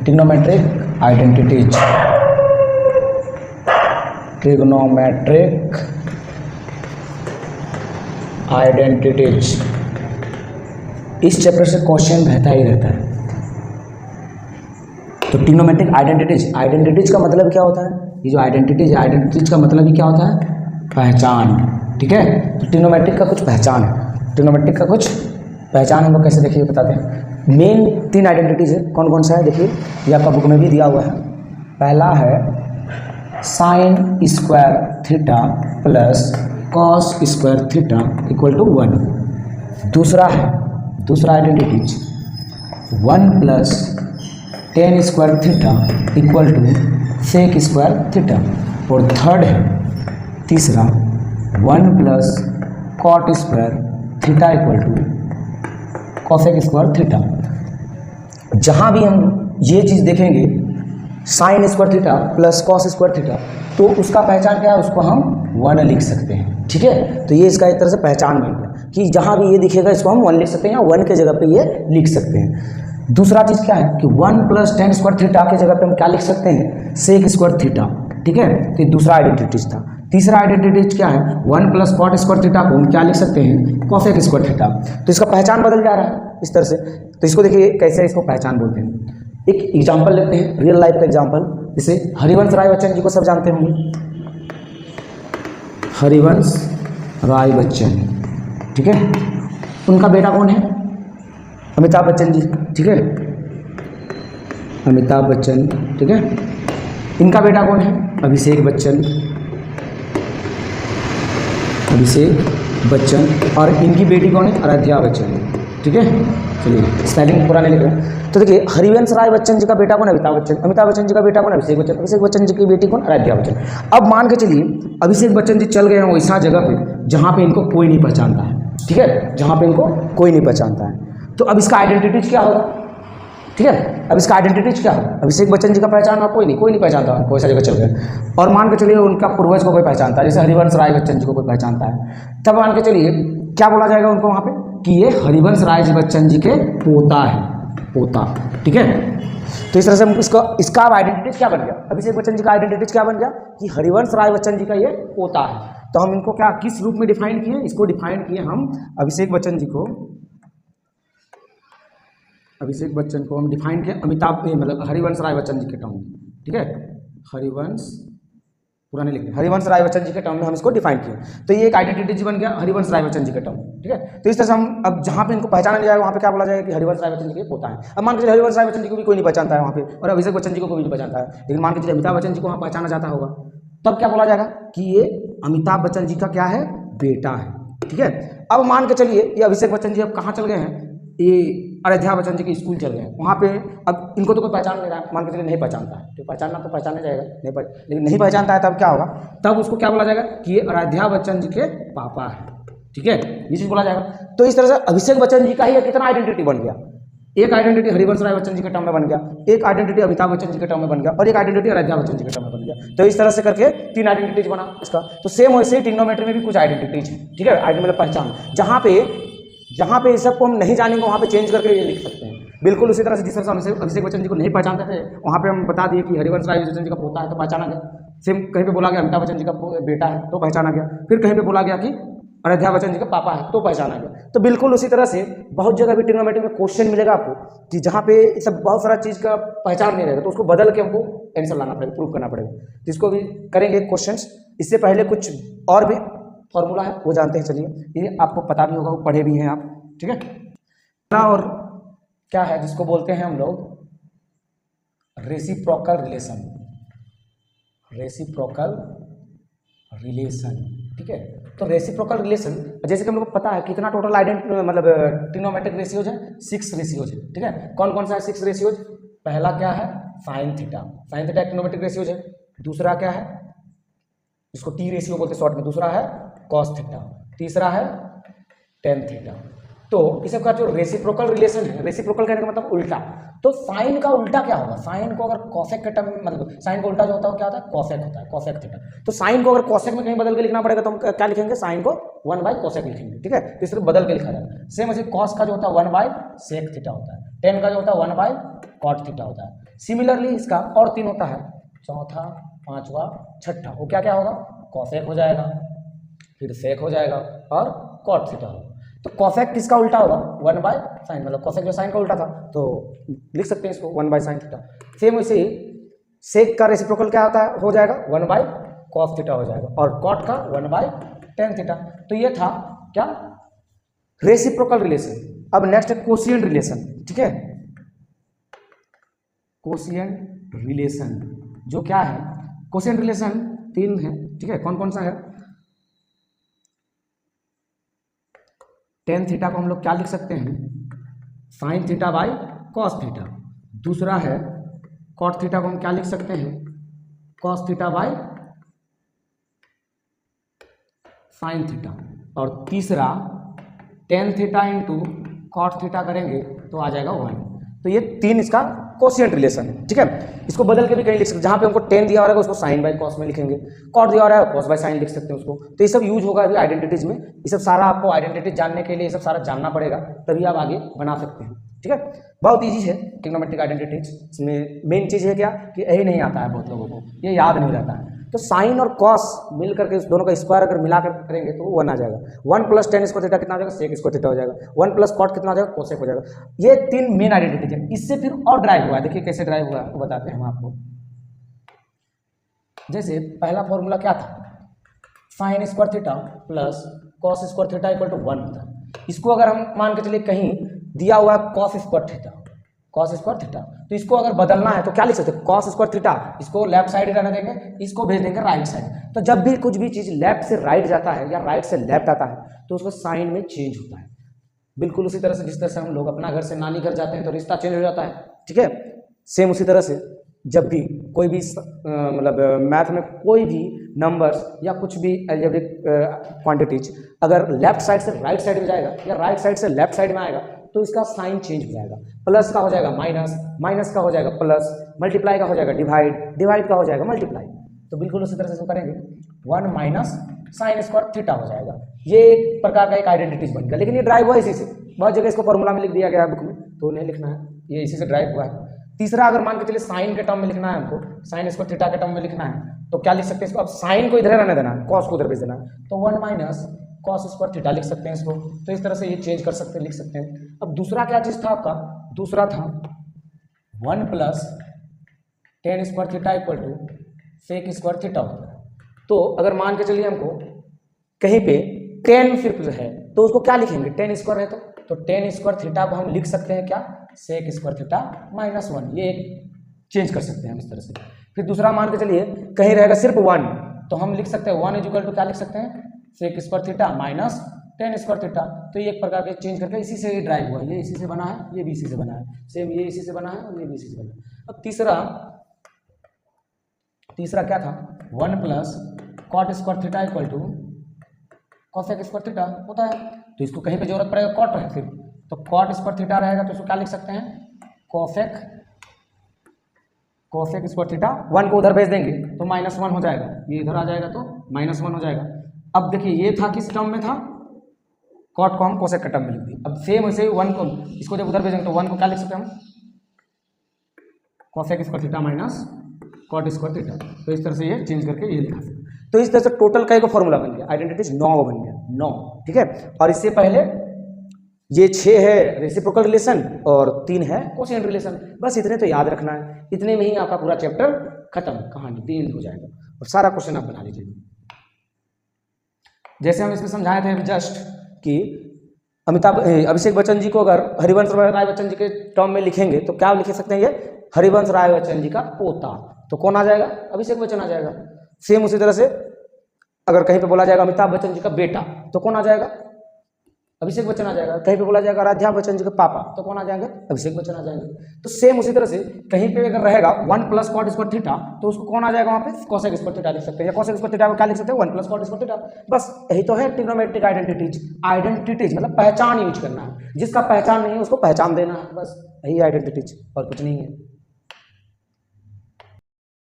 Trigonometric identities, trigonometric identities. इस chapter से question रहता ही रहता है। तो ट्रिग्नोमेट्रिक आइडेंटिटीज, आइडेंटिटीज का मतलब क्या होता है? ये जो आइडेंटिटीज है, आइडेंटिटीज का मतलब ही क्या होता है? पहचान। ठीक है, तो ट्रिग्नोमेट्रिक का कुछ पहचान है, ट्रिग्नोमेट्रिक का कुछ पहचान हम लोग कैसे देखिए बताते हैं। मेन 3 आइडेंटिटीज है, कौन कौन सा है देखिए, ये आपका बुक में भी दिया हुआ है। पहला है sine square theta plus cos square theta equal to 1। दूसरा identities 1 plus tan square theta equal to sec square theta. और थर्ड है तीसरा 1 plus cot square theta equal to cosec square theta. जहाँ भी हम ये चीज़ देखेंगे sine square theta plus cos square theta, तो उसका पहचान क्या है? उसको हम 1 लिख सकते हैं। ठीक है, तो ये इसका एक तरह से पहचान बन गया कि जहाँ भी ये दिखेगा इसको हम 1 लिख सकते हैं, या 1 के जगह पे ये लिख सकते हैं। दूसरा चीज़ क्या है कि 1 प्लस टेन स्क्वायर थीटा के जगह पे हम क्या लिख सकते हैं? Sec square theta. ठीक है, तो ये दूसरा आइडेंटिटीज था। तीसरा आइडेंटिटीज क्या है? 1 प्लस कॉट स्क्वायर थीटा को हम क्या लिख सकते हैं? Cosec square theta. तो इसका पहचान बदल जा रहा है इस तरह से। तो इसको देखिए कैसे इसको पहचान बोलते हैं। एक एग्जाम्पल लेते हैं, रियल लाइफ का एग्जाम्पल। जैसे हरिवंश राय बच्चन जी को सब जानते होंगे, हरिवंश राय बच्चन। ठीक है, उनका बेटा कौन है? अमिताभ बच्चन जी। ठीक है, अमिताभ बच्चन। ठीक है, इनका बेटा कौन है? अभिषेक बच्चन। अभिषेक बच्चन। और इनकी बेटी कौन है? आराध्या बच्चन। ठीक है, चलिए स्पेलिंग पूरा नहीं लिख रहे हैं। तो देखिए हरिवंश राय बच्चन जी का बेटा कौन है? अमिताभ बच्चन। अमिताभ बच्चन जी का बेटा कौन है? अभिषेक बच्चन। अभिषेक बच्चन जी की बेटी कौन? आराध्या बच्चन। अब मान के चलिए अभिषेक बच्चन जी चल गए हैं वैसा जगह पे जहाँ पे इनको कोई नहीं पहचानता है। ठीक है, जहाँ पे इनको कोई नहीं पहचानता है, तो अब इसका आइडेंटिटीज क्या होगा? ठीक है, अब इसका आइडेंटिटीज क्या होगा? अभिषेक बच्चन जी का पहचान कोई नहीं पहचानता, कोई सा जगह चल गए। और मान के चलिए उनका पूर्वज को कोई पहचानता है, जैसे हरिवंश राय बच्चन जी को कोई पहचानता है, तब मान के चलिए क्या बोला जाएगा उनको वहाँ पे कि ये हरिवंश राय बच्चन जी के पोता है, पोता। ठीक है, तो इस तरह से इसका आइडेंटिटीज क्या बन गया? अभिषेक बच्चन जी का आइडेंटिटीज क्या बन गया कि हरिवंश राय बच्चन जी का ये पोता है। तो हम इनको क्या किस रूप में डिफाइन किए? इसको डिफाइन किए हम अभिषेक बच्चन जी को, अभिषेक बच्चन को हम डिफाइन किया अमिताभ मतलब हरिवंश राय बच्चन जी के टर्म में। ठीक है, हरिवंश पूरा नहीं लिखते, हरिवंश राय बच्चन जी के टर्म में हम इसको डिफाइन किए। तो ये एक आइडेंटिटी बन गया हरिवंश राय बच्चन जी के टर्म। ठीक है, तो इस तरह से हम अब जहाँ पे इनको पहचाना नहीं जाएगा वहाँ पे क्या बोला जाएगा कि हरिवंश राय बच्चन जी के पोता है। अब मान के चलिए हरिवंश राय बच्चन जी को भी कोई नहीं पहचानता है वहाँ पे, और अभिषेक बच्चन जी को कोई नहीं पहचानता है, लेकिन मान के चलिए अमिताभ बच्चन जी को वहाँ पहचाना जाता होगा, तब क्या बोला जाएगा कि ये अमिताभ बच्चन जी का क्या है? बेटा है। ठीक है, अब मान के चलिए ये अभिषेक बच्चन जी अब कहाँ चल गए हैं? ये आराध्या बच्चन जी के स्कूल चल गए, वहाँ पे अब इनको तो कोई पहचान नहीं रहा, मान के चलिए नहीं पहचानता है, तो पहचानना तो पहचाना जाएगा, लेकिन नहीं पहचानता है तब क्या होगा? तब उसको क्या बोला जाएगा कि ये आराध्या बच्चन जी के पापा है। ठीक है, ये चीज़ बोला जाएगा। तो इस तरह से अभिषेक बच्चन जी का ही कितना आइडेंटिटी बन गया? एक आइडेंटिटी हरिवंश राय बच्चन जी के टर्म में बन गया, एक आइडेंटिटी अमिताभ बच्चन जी के टर्म में बन गया, और एक आइडेंटिटी आराध्या बच्चन जी के टर्म में बन गया। तो इस तरह से करके 3 आइडेंटिटीज बना इसका। तो सेम वैसे ही ट्रिग्नोमेट्री में भी कुछ आइडेंटिटीज है। ठीक है, मतलब पहचान, जहाँ पे इस सबको हम नहीं जानेंगे वहाँ पे चेंज करके ये लिख सकते हैं। बिल्कुल उसी तरह से जिस तरह से अभिषेक बच्चन जी को नहीं पहचानते थे, वहाँ पे हम बता दिए कि हरिवंश राय बच्चन जी का पोता है तो पहचाना गया। सेम कहीं पे बोला गया अमिताभ बच्चन जी का बेटा है तो पहचाना गया, फिर कहीं पे बोला गया कि आराध्या बच्चन जी का पापा है तो पहचाना गया। तो बिल्कुल उसी तरह से बहुत जगह भी ट्रिग्नोमेट्री में क्वेश्चन मिलेगा आपको कि जहाँ पे सब बहुत सारा चीज़ का पहचान नहीं रहेगा, तो उसको बदल के हमको आंसर लाना पड़ेगा, प्रूव करना पड़ेगा। जिसको भी करेंगे क्वेश्चन, इससे पहले कुछ और भी फॉर्मूला है वो जानते हैं। चलिए ये आपको पता भी होगा, वो पढ़े भी हैं आप। ठीक है, और क्या है जिसको बोलते हैं हम लोग रेसिप्रोकल रिलेशन, रेसिप्रोकल रिलेशन। ठीक है, तो रेसिप्रोकल रिलेशन जैसे कि हम लोग को पता है कितना टोटल मतलब ट्रिग्नोमेट्रिक रेशियोज है? 6 रेशियोज है। ठीक है, कौन कौन सा है 6 रेशियोज? पहला क्या है? Sine theta, sine theta trigonometric ratios है। दूसरा क्या है? इसको टी रेशियो बोलते हैं शॉर्ट में। दूसरा है कॉस थीटा, तीसरा है टेन थीटा। तो इस सबका जो रेसिप्रोकल रिलेशन है, रेसिप्रोकल कहने का मतलब उल्टा, तो साइन का उल्टा क्या होगा? साइन को अगर कॉसेक के टर्म में, मतलब साइन का उल्टा जो होता है वो क्या होता है? कॉसेक होता है, कॉसेक थीटा। तो साइन को अगर कॉसेक में कहीं बदल के लिखना पड़ेगा तो हम क्या लिखेंगे? साइन को 1/कॉसेक लिखेंगे। ठीक है, तो इस तरह बदल के लिखा जाता है। सेम ऐसे कॉस का जो होता है 1/सेक थीटा होता है, टेन का जो होता है 1/कॉट थीटा होता है। सिमिलरली इसका और 3 होता है, चौथा, पांचवा, छठा, वो क्या क्या होगा, कॉसेक हो जाएगा, फिर सेक हो जाएगा और कॉट थीटा होगा। तो कॉसेक किसका उल्टा होगा, 1 बाय साइन, मतलब कॉसेक जो साइन का उल्टा था, तो लिख सकते हैं इसको 1 बाय साइन थीटा। सेम वैसे ही सेक का रेसिप्रोकल क्या होता है, हो जाएगा 1 बाय कॉस थीटा हो जाएगा, और कॉट का 1 बाय टेन थीटा। तो ये था क्या, रेसिप्रोकल रिलेशन। अब नेक्स्ट है कोशिएंट रिलेशन, ठीक है। कोशिएंट रिलेशन जो क्या है, कोशिएंट रिलेशन 3 है, ठीक है। कौन कौन सा है, टेन थीटा को हम लोग क्या लिख सकते हैं, sine theta by cos theta. दूसरा है कॉट थीटा को हम क्या लिख सकते हैं, cos theta by sine theta. और तीसरा tan theta into cot theta करेंगे तो आ जाएगा 1। तो ये 3 इसका कोशिएंट रिलेशन है, ठीक है। इसको बदल के भी कहीं लिख सकते हैं, जहाँ पे हमको टेन दिया हो रहा है उसको साइन बाय कॉस में लिखेंगे, कॉट दिया हो रहा है कॉस बाय साइन लिख सकते हैं उसको। तो ये सब यूज होगा अभी आइडेंटिटीज में, ये सब सारा आपको आइडेंटिटीज जानने के लिए ये सब सारा जानना पड़ेगा, तभी आप आगे बना सकते हैं, ठीक है। बहुत ईजी है ट्रिग्नोमेट्रिक आइडेंटिटीज। इसमें मेन चीज़ है क्या कि यही नहीं आता है बहुत लोगों को, ये याद नहीं रहता है। तो साइन और कॉस मिल करके इस दोनों का स्क्वायर अगर मिला कर करेंगे तो 1 आ जाएगा। 1 प्लस टेन स्क्वायर थीटा कितना आ जाएगा, सेक स्क्वायर थीटा हो जाएगा। 1 प्लस कॉट कितना आ जाएगा, कोसेक हो जाएगा। ये 3 मेन आइडेंटिटी है। इससे फिर और ड्राइव हुआ है, देखिए कैसे ड्राइव हुआ है वो बताते हैं हम आपको। जैसे पहला फॉर्मूला क्या था, sine square theta plus cos square theta equal to 1 होता है। इसको अगर हम मान के चलिए कहीं दिया हुआ है cos square theta, cos square theta, तो इसको अगर बदलना है तो क्या लिख सकते हैं, कॉस स्क्वायर थीटा, इसको लेफ्ट साइड रहने देंगे, इसको भेज देंगे राइट साइड। तो जब भी कुछ भी चीज़ लेफ्ट से राइट जाता है या राइट से लेफ्ट आता है तो उसका साइन में चेंज होता है। बिल्कुल उसी तरह से जिस तरह से हम लोग अपना घर से नानी घर जाते हैं तो रिश्ता चेंज हो जाता है, ठीक है। सेम उसी तरह से जब भी कोई भी मतलब मैथ में कोई भी नंबर्स या कुछ भी अलजेब्रिक क्वांटिटीज अगर लेफ्ट साइड से राइट साइड में जाएगा या राइट साइड से लेफ्ट साइड में आएगा तो इसका साइन चेंज हो जाएगा। प्लस का हो जाएगा माइनस, माइनस का हो जाएगा प्लस, मल्टीप्लाई का हो जाएगा डिवाइड, डिवाइड का हो जाएगा मल्टीप्लाई। तो बिल्कुल उसी तरह से इसको करेंगे 1 माइनस साइन स्क्वायर थीटा हो जाएगा। ये एक प्रकार का एक आइडेंटिटीज बन गया, लेकिन ये ड्राइव हुआ इसी से। बहुत जगह इसको फॉर्मूला में लिख दिया गया है बुक में, तो नहीं लिखना है, ये इसी से ड्राइव हुआ है। तीसरा अगर मान के चलिए साइन के टर्म में लिखना है हमको, साइन स्क्वायर थीटा के टर्म में लिखना है तो क्या लिख सकते हैं इसको, अब साइन को इधर रहने देना है, कॉस को उधर भेज देना है, तो 1 माइनस कॉस स्क्वायर थीटा लिख सकते हैं इसको। तो इस तरह से ये चेंज कर सकते हैं, लिख सकते हैं। अब दूसरा क्या चीज़ था आपका, दूसरा था 1 plus tan square theta equal to sec square theta होता है। तो अगर मान के चलिए हमको कहीं पे टेन सिर्फ है तो उसको क्या लिखेंगे, टेन स्क्वायर है तो टेन स्क्वायर थीटा को हम लिख सकते हैं क्या, सेक स्क्वायर थीटा माइनस 1, ये एक चेंज कर सकते हैं हम इस तरह से। फिर दूसरा मान के चलिए कहीं रहेगा सिर्फ 1 तो हम लिख सकते हैं 1 इज इक्वल टू क्या लिख सकते हैं, sec square theta minus tan square theta. तो ये एक प्रकार के चेंज करके इसी से ड्राइव हुआ, ये इसी से बना है, ये भी इसी से बना है, सेम ये इसी से बना है और ये भी इसी से बना है। अब तीसरा क्या था, 1 plus cot square theta equal to cosec square theta होता है। तो इसको कहीं पे जरूरत पड़ेगा कॉट है फिर, तो कॉट स्क्वायर थीटा रहेगा तो इसको क्या लिख सकते हैं, कॉसेक स्क्वायर थीटा। 1 को उधर भेज देंगे तो -1 हो जाएगा, ये इधर आ जाएगा तो -1 हो जाएगा। अब देखिए ये था किस टर्म में था, कॉट को हम कोसेक का टर्म में लिख दिए। अब सेम वैसे 1 को इसको जब उधर भेजेंगे तो 1 को क्या लिख सकते हैं हम, cosec square theta minus cot square theta. तो इस तरह से ये चेंज करके ये लिखा सकते। तो इस तरह से टोटल का एक फॉर्मूला बन गया, आइडेंटिटीज 9 बन गया, 9, ठीक है। और इससे पहले ये 6 है रेसिप्रोकल रिलेशन और 3 है कोशिएंट रिलेशन। बस इतने तो याद रखना है, इतने में ही आपका पूरा चैप्टर खत्म, कहानी 3 हो जाएगा और सारा क्वेश्चन आप बना लीजिए। जैसे हम इसमें समझाए थे अभी जस्ट कि अभिषेक बच्चन जी को अगर हरिवंश राय बच्चन जी के टर्म में लिखेंगे तो क्या लिख सकते हैं, ये हरिवंश राय बच्चन जी का पोता, तो कौन आ जाएगा, अभिषेक बच्चन आ जाएगा। सेम उसी तरह से अगर कहीं पे बोला जाएगा अमिताभ बच्चन जी का बेटा तो कौन आ जाएगा, अभिषेक बच्चन आ जाएगा। कहीं पे बोला जाएगा राध्या बच्चन जी का पापा तो कौन आ जाएंगे, अभिषेक बच्चन आ जाएंगे। तो सेम उसी तरह से कहीं पे अगर रहेगा 1 प्लस कॉट स्क्वायर थीटा तो उसको कौन आ जाएगा वहाँ पे, कोसेक स्क्वायर थीटा लिख सकते हैं, या कोसेक स्क्वायर थीटा को क्या लिख सकते हैं, 1 प्लस कॉट स्क्वायर थीटा। बस यही तो है ट्रिग्नोमेट्रिक आइडेंटिटीज मतलब पहचान यूज करना है, जिसका पहचान नहीं है उसको पहचान देना है, बस यही आइडेंटिटीज और कुछ नहीं है।